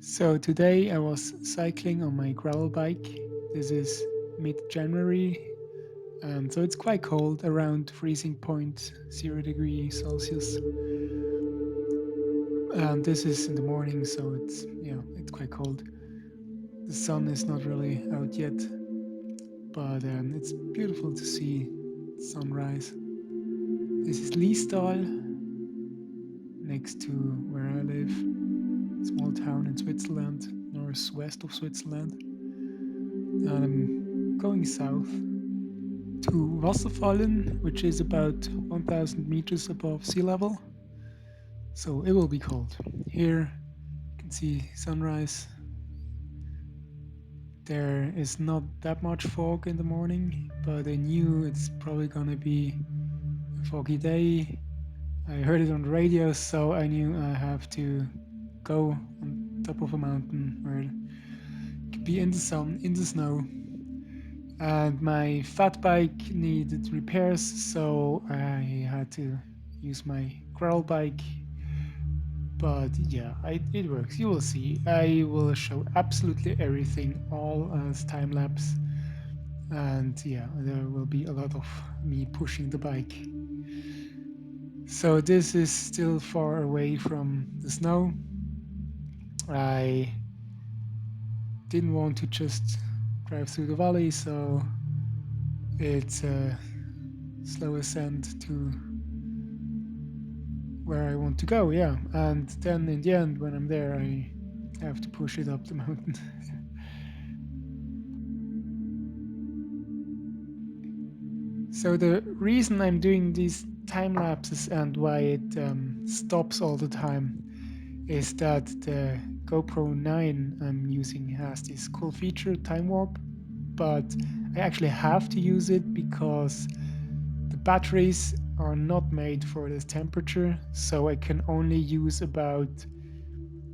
So today I was cycling on my gravel bike. This is mid-January, and so it's quite cold, around freezing point, 0 degree Celsius. And this is in the morning, so it's quite cold. The sun is not really out yet, but it's beautiful to see sunrise. This is Liestal, next to where I live, small town in Switzerland, northwest of Switzerland. And I'm going south to Wasserfallen, which is about 1000 meters above sea level. So it will be cold. Here you can see sunrise. There is not that much fog in the morning, but I knew it's probably gonna be a foggy day. I heard it on the radio, so I knew I have to go on top of a mountain where it could be in the sun, in the snow. And my fat bike needed repairs, so I had to use my gravel bike. But yeah, it works. You will see. I will show absolutely everything, all as time lapse. And yeah, there will be a lot of me pushing the bike. So this is still far away from the snow. I didn't want to just drive through the valley, so it's a slow ascent to where I want to go, yeah. And then in the end, when I'm there, I have to push it up the mountain. So the reason I'm doing these time lapses and why it stops all the time is that the GoPro 9 I'm using has this cool feature, time warp, but I actually have to use it because the batteries are not made for this temperature, so I can only use about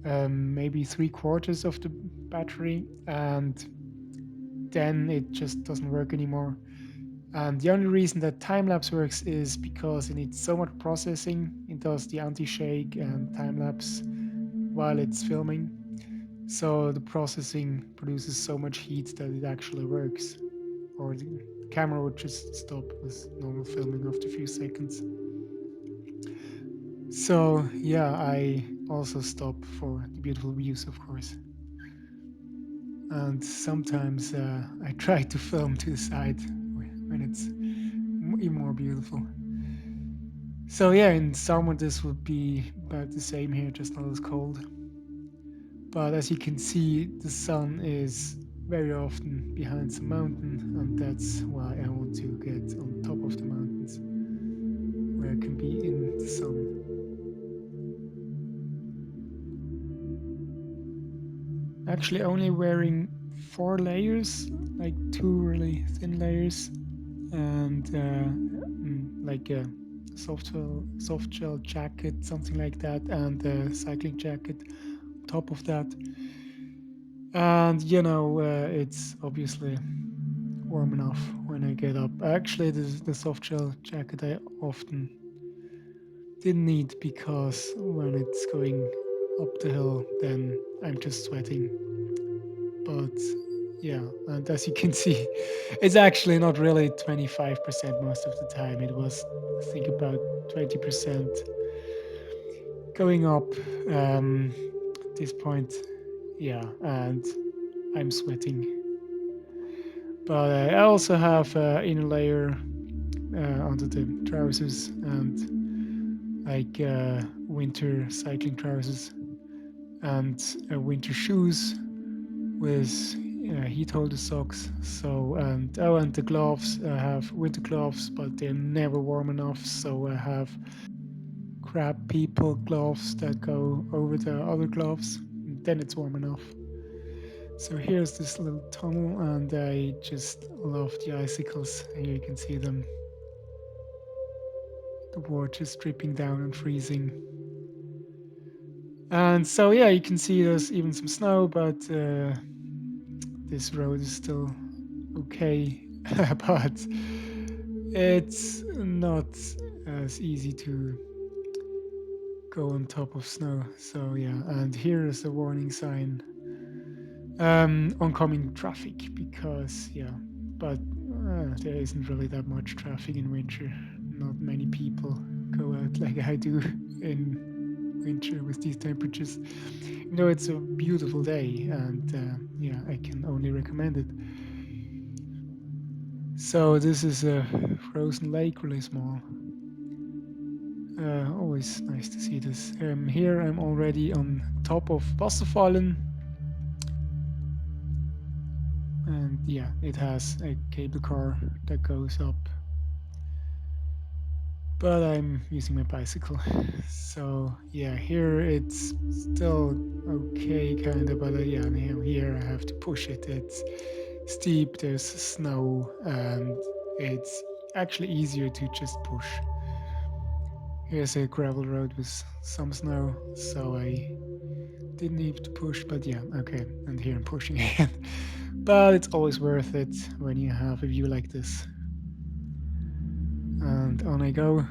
maybe 3/4 of the battery, and then it just doesn't work anymore. And the only reason that time lapse works is because it needs so much processing. It does the anti-shake and time lapse while it's filming. So the processing produces so much heat that it actually works. Or the camera would just stop with normal filming after a few seconds. So yeah, I also stop for the beautiful views, of course. And sometimes I try to film to the side when it's even more beautiful. So yeah, in summer this would be about the same here, just not as cold. But as you can see, the sun is very often behind some mountain, and that's why I want to get on top of the mountains where I can be in the sun. Actually, only wearing 4 layers, like 2 really thin layers, and like a soft gel jacket, something like that, and a cycling jacket on top of that. And it's obviously warm enough when I get up. Actually, the soft gel jacket I often didn't need because when it's going up the hill, then I'm just sweating. But yeah, and as you can see, it's actually not really 25% most of the time. It was, I think, about 20% going up at this point. Yeah, and I'm sweating. But I also have inner layer under the trousers and like winter cycling trousers and winter shoes with heat holder socks. So and the gloves. I have winter gloves, but they're never warm enough. So I have crab people gloves that go over the other gloves. And then it's warm enough. So here's this little tunnel, and I just love the icicles. Here you can see them. The water is dripping down and freezing. And so yeah, you can see there's even some snow, but this road is still okay. But it's not as easy to go on top of snow. So yeah, and here is a warning sign, oncoming traffic, because yeah, but there isn't really that much traffic in winter. Not many people go out like I do in winter with these temperatures. You know, it's a beautiful day, and yeah, I can only recommend it. So this is a frozen lake, really small. Always nice to see this. Here I'm already on top of Wasserfallen, and yeah, it has a cable car that goes up. But I'm using my bicycle, so yeah, here it's still okay, kinda. But yeah, here I have to push it. It's steep. There's snow, and it's actually easier to just push. Here's a gravel road with some snow, so I didn't need to push, but yeah, okay. And here I'm pushing again. But it's always worth it when you have a view like this. And on I go.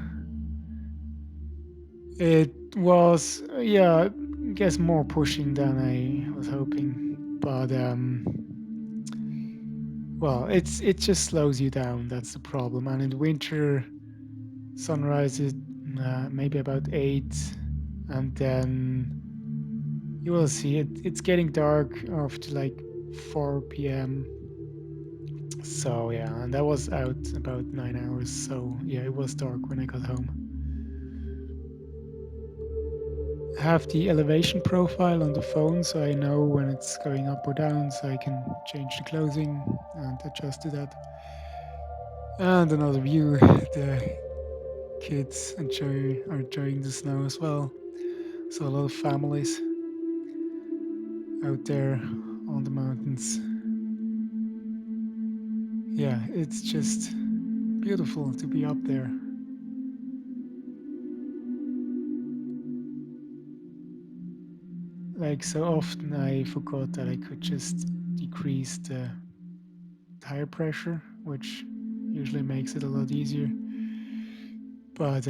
It was, yeah, I guess more pushing than I was hoping. But well, it just slows you down. That's the problem. And in the winter, sunrise is maybe about 8, and then you will see it's getting dark after like 4 p.m. So yeah, and I was out about 9 hours. So yeah, it was dark when I got home. I have the elevation profile on the phone, so I know when it's going up or down, so I can change the clothing and adjust to that. And another view, the kids are enjoying the snow as well. So a lot of families out there on the mountains. Yeah, it's just beautiful to be up there. Like so often, I forgot that I could just decrease the tire pressure, which usually makes it a lot easier. But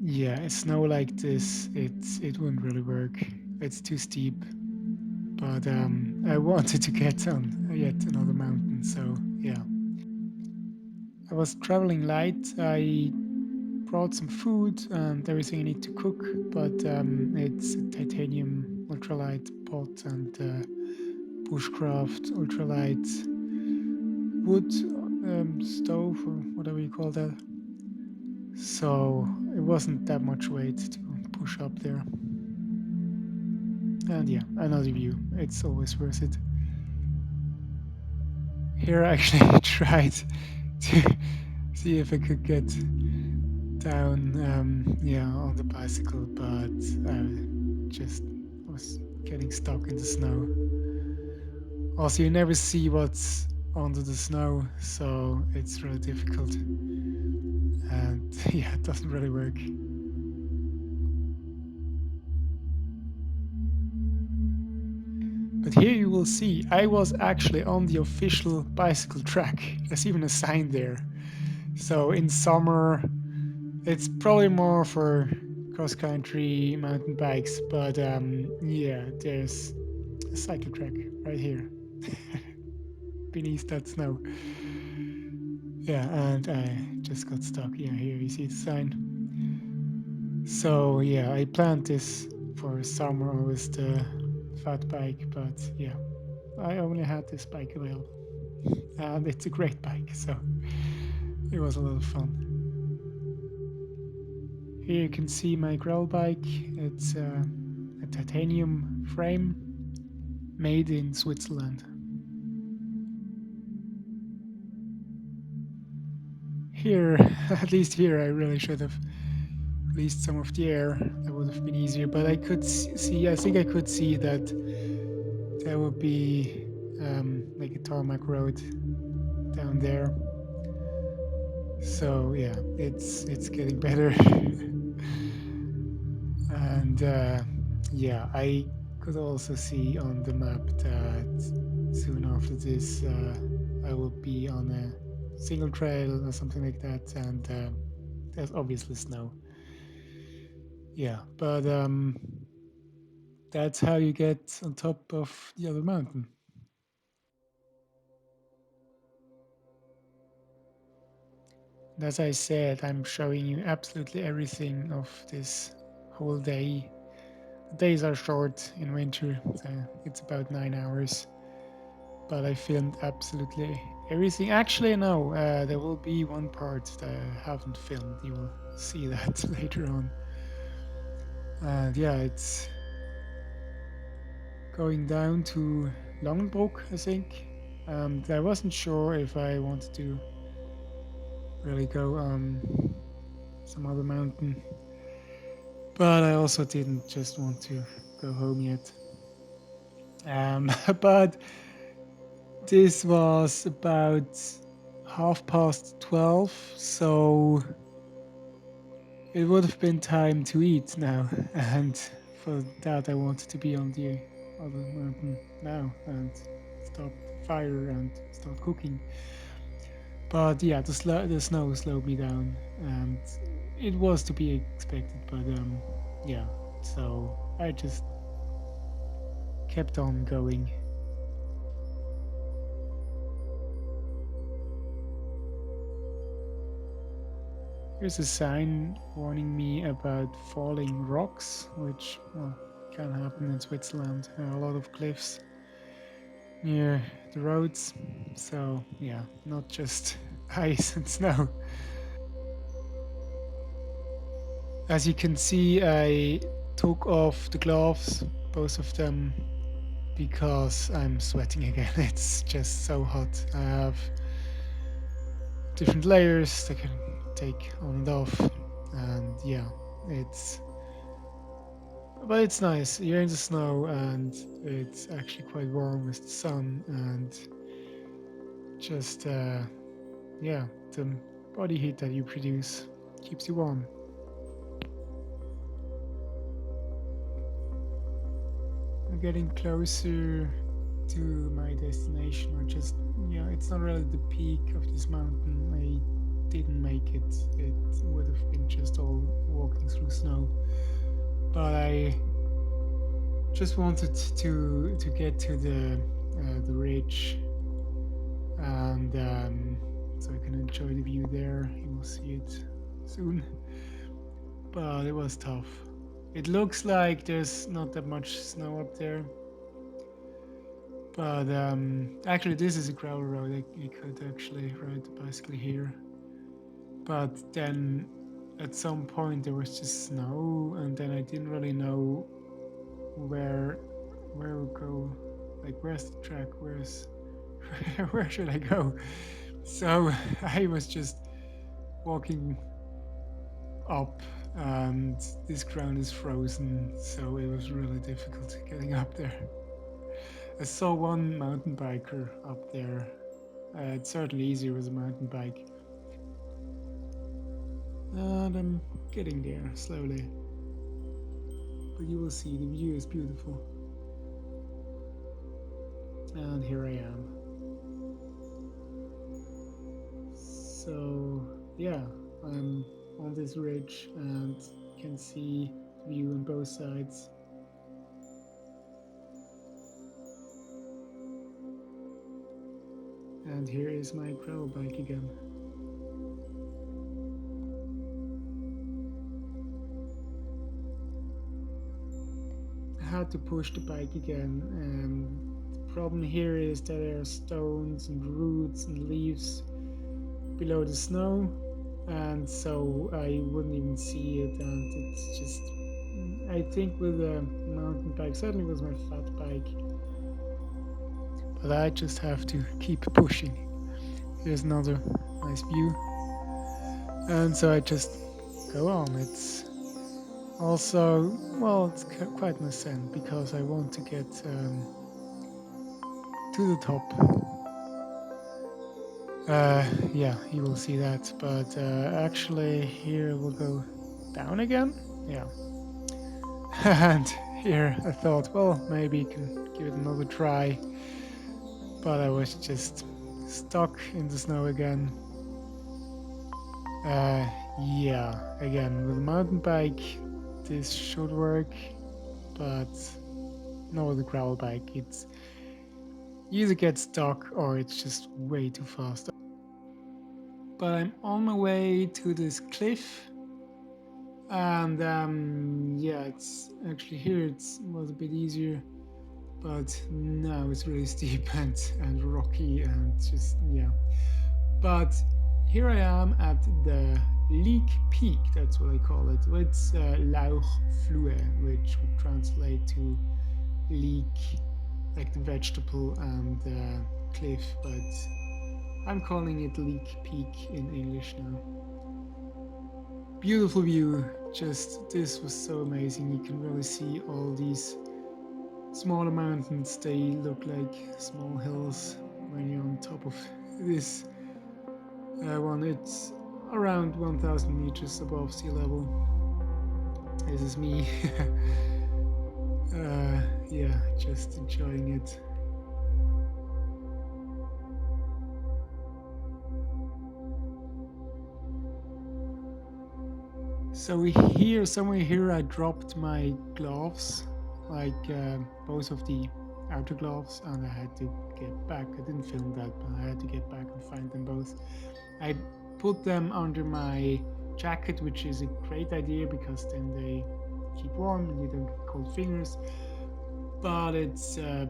yeah, snow like this, it wouldn't really work. It's too steep. But I wanted to get on yet another mountain, so yeah. I was traveling light. I brought some food and everything I need to cook, but it's a titanium ultralight pot and bushcraft ultralight wood stove or whatever you call that. So it wasn't that much weight to push up there. And yeah, another view. It's always worth it. Here I actually tried to see if I could get down, yeah, on the bicycle, but I just was getting stuck in the snow. Also, you never see what's under the snow, so it's really difficult. And yeah, it doesn't really work. But here you will see, I was actually on the official bicycle track. There's even a sign there. So in summer, it's probably more for cross country mountain bikes, but yeah, there's a cycle track right here beneath that snow. Yeah, and I just got stuck. Yeah, here you see the sign. So yeah, I planned this for summer with the fat bike, but yeah, I only had this bike available, and it's a great bike, so it was a lot of fun. Here you can see my gravel bike. It's a titanium frame made in Switzerland. Here, at least here, I really should have released some of the air. That would have been easier. But I could see, I think I could see that there would be like a tarmac road down there. So yeah, it's getting better. And yeah, I could also see on the map that soon after this I will be on a single trail or something like that, and there's obviously snow. Yeah, but that's how you get on top of the other mountain. And as I said, I'm showing you absolutely everything of this whole day. The days are short in winter, so it's about 9 hours. But I filmed absolutely everything. Actually, no, there will be one part that I haven't filmed. You will see that later on. And yeah, it's going down to Langenbruck, I think. And I wasn't sure if I wanted to really go on some other mountain, but I also didn't just want to go home yet. But this was about 12:30, so it would have been time to eat now. And for that, I wanted to be on the other mountain now and start the fire and start cooking. But yeah, the snow slowed me down, and it was to be expected. But yeah, so I just kept on going. Here's a sign warning me about falling rocks, which well, can happen in Switzerland. There are a lot of cliffs near the roads, so yeah, not just ice and snow. As you can see, I took off the gloves, both of them, because I'm sweating again. It's just so hot. I have different layers that can take on and off, and yeah, it's but it's nice. You're in the snow, and it's actually quite warm with the sun, and just yeah, the body heat that you produce keeps you warm. I'm getting closer to my destination, or just yeah, it's not really the peak of this mountain. I didn't make it. It would have been just all walking through snow. But I just wanted to get to the ridge, and so I can enjoy the view there. You will see it soon. But it was tough. It looks like there's not that much snow up there, but actually this is a gravel road. I could actually ride the bicycle here. But then at some point there was just snow, and then I didn't really know where where we go. Like where's the track? Where's where should I go? So I was just walking up, and this ground is frozen, so it was really difficult getting up there. I saw one mountain biker up there. It's certainly easier with a mountain bike. And I'm getting there slowly. But you will see the view is beautiful. And here I am. So, yeah, I'm on this ridge and can see the view on both sides. And here is my gravel bike again. I had to push the bike again, and the problem here is that there are stones and roots and leaves below the snow, and so I wouldn't even see it. And it's just, I think with a mountain bike, certainly with my fat bike, but I just have to keep pushing. Here's another nice view, and so I just go on. It's also, well, it's quite an ascent because I want to get to the top. Yeah, you will see that, but actually, here we'll go down again. Yeah, and here I thought, well, maybe you can give it another try, but I was just stuck in the snow again. Uh, yeah, again with a mountain bike, this should work, but no, the gravel bike, it's either gets stuck or it's just way too fast. But I'm on my way to this cliff, and yeah, it's actually here it was a bit easier, but now it's really steep and rocky and just yeah. But here I am at the Leek Peak, that's what I call it. It's Lauchflue, which would translate to leek, like the vegetable, and cliff, but I'm calling it Leek Peak in English now. Beautiful view, just this was so amazing. You can really see all these smaller mountains, they look like small hills when you're on top of this one. It's around 1000 meters above sea level. This is me. Yeah, just enjoying it. So here, somewhere here, I dropped my gloves, like both of the outer gloves, and I had to get back. I didn't film that, but I had to get back and find them both. I put them under my jacket, which is a great idea because then they keep warm and you don't get cold fingers. But it's a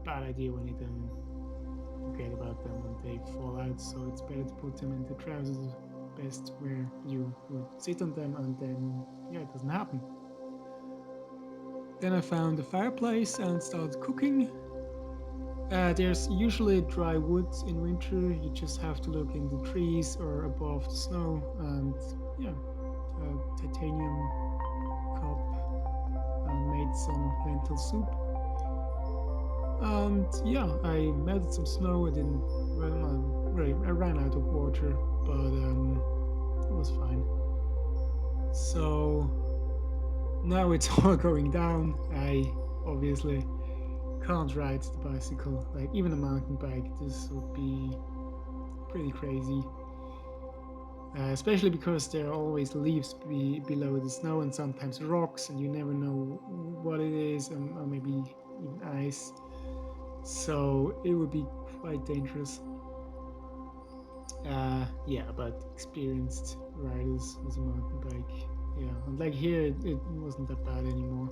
bad idea when you then forget about them and they fall out. So it's better to put them in the trousers, best where you would sit on them, and then yeah, it doesn't happen. Then I found a fireplace and started cooking. There's usually dry wood in winter. You just have to look in the trees or above the snow, and yeah, a titanium cup, and made some lentil soup. And yeah, I melted some snow. I didn't, I ran out of water, but it was fine. So now it's all going down. I obviously can't ride the bicycle, like even a mountain bike. This would be pretty crazy, especially because there are always leaves below the snow and sometimes rocks, and you never know what it is, or maybe even ice. So it would be quite dangerous. Yeah, but experienced riders with a mountain bike. Yeah, and like here, it wasn't that bad anymore.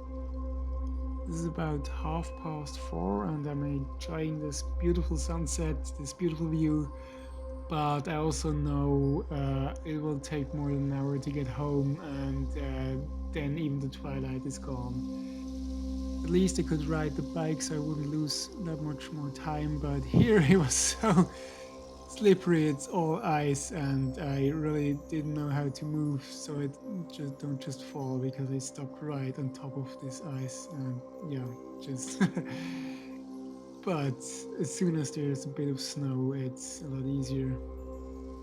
This is about 4:30, and I'm enjoying this beautiful sunset, this beautiful view. But I also know it will take more than an hour to get home, and then even the twilight is gone. At least I could ride the bike, so I wouldn't lose that much more time. But here it was so slippery, it's all ice, and I really didn't know how to move, so I don't just fall, because I stuck right on top of this ice, and yeah, just but as soon as there's a bit of snow, it's a lot easier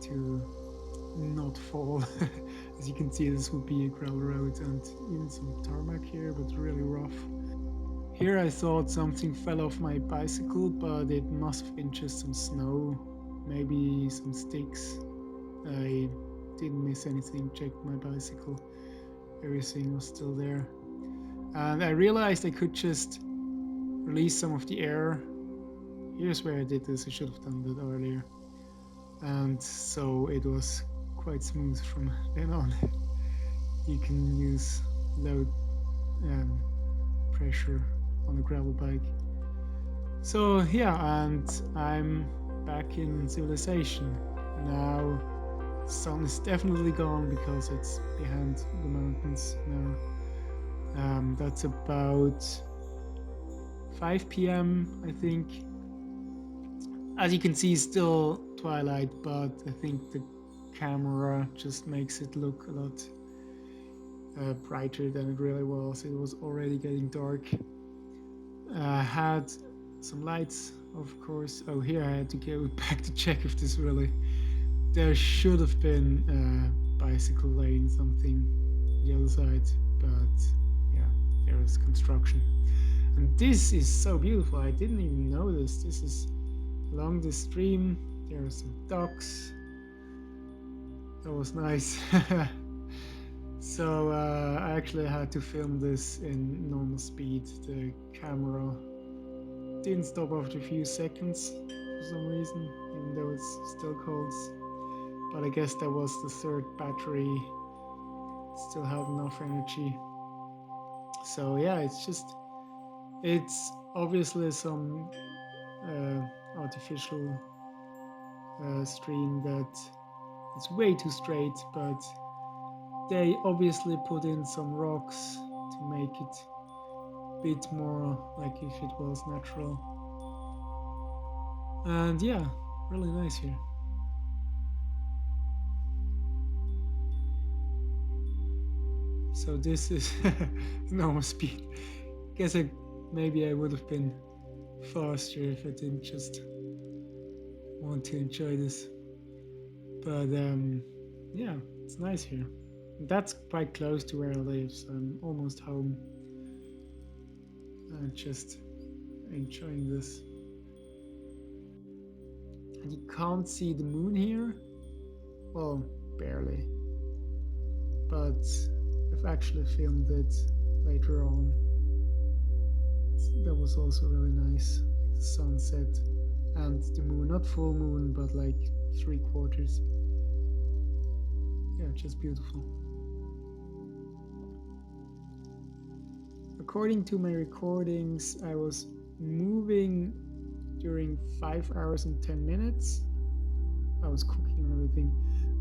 to not fall. As you can see, this would be a gravel road and even some tarmac here, but really rough. Here I thought something fell off my bicycle, but it must have been just some snow, maybe some sticks. I didn't miss anything, checked my bicycle, everything was still there. And I realized I could just release some of the air. Here's where I did this, I should have done that earlier. And so it was quite smooth from then on. You can use low pressure on a gravel bike. So yeah, and I'm back in civilization. Now the sun is definitely gone because it's behind the mountains now. That's about 5 p.m. I think. As you can see, still twilight, but I think the camera just makes it look a lot brighter than it really was. It was already getting dark. I had some lights, of course. Oh, here I had to go back to check if this really... There should have been a bicycle lane, something on the other side, but yeah, there is construction. And this is so beautiful. I didn't even notice. This is along the stream. There are some ducks. That was nice. So I actually had to film this in normal speed. The camera didn't stop after a few seconds for some reason, even though it's still cold. But I guess that was the third battery. Still had enough energy. So yeah, it's obviously some artificial stream that it's way too straight, but they obviously put in some rocks to make it a bit more like if it was natural. And yeah, really nice here. So this is normal speed. Guess maybe I would have been faster if I didn't just want to enjoy this. But yeah, it's nice here. That's quite close to where I live, so I'm almost home. Just enjoying this. And you can't see the moon here. Well, barely. But I've actually filmed it later on. That was also really nice. The sunset and the moon, not full moon, but like 3/4. Yeah, just beautiful. According to my recordings, I was moving during 5 hours and 10 minutes. I was cooking and everything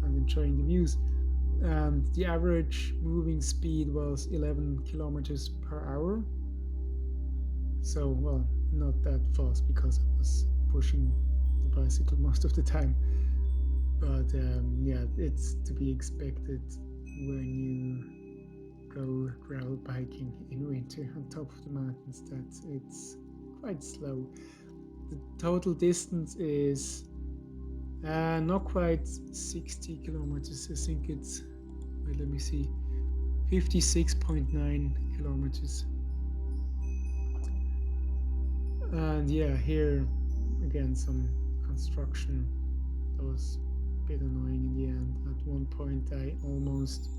and enjoying the views. And the average moving speed was 11 kilometers per hour. So, well, not that fast because I was pushing the bicycle most of the time. But yeah, it's to be expected when you go gravel biking in winter on top of the mountains that it's quite slow. The total distance is not quite 60 kilometers. I think it's, wait, let me see, 56.9 kilometers. And yeah, here again some construction that was a bit annoying in the end. At one point I almost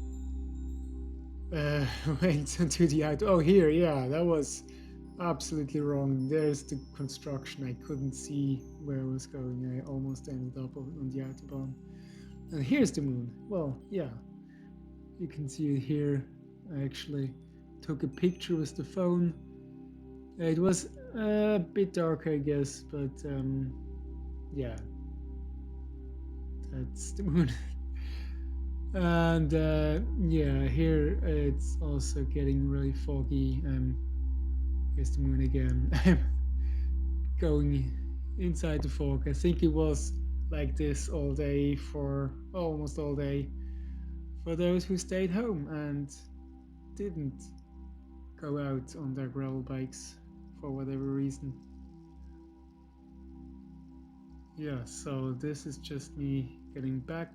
went into the auto. Oh, here, yeah, that was absolutely wrong. There's the construction. I couldn't see where I was going. I almost ended up on the autobahn. And here's the moon. Well, yeah, you can see it here. I actually took a picture with the phone. It was a bit dark, I guess, but yeah, that's the moon. And yeah, here it's also getting really foggy. Here's the moon again. I'm going inside the fog. I think it was like this all day for almost all day for those who stayed home and didn't go out on their gravel bikes for whatever reason. Yeah, so this is just me getting back.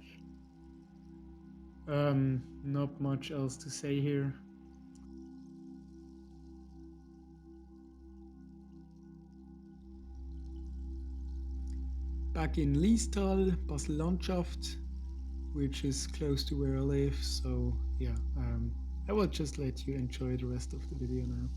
Not much else to say here. Back in Liestal, Basel-Landschaft, which is close to where I live. So yeah, I will just let you enjoy the rest of the video now.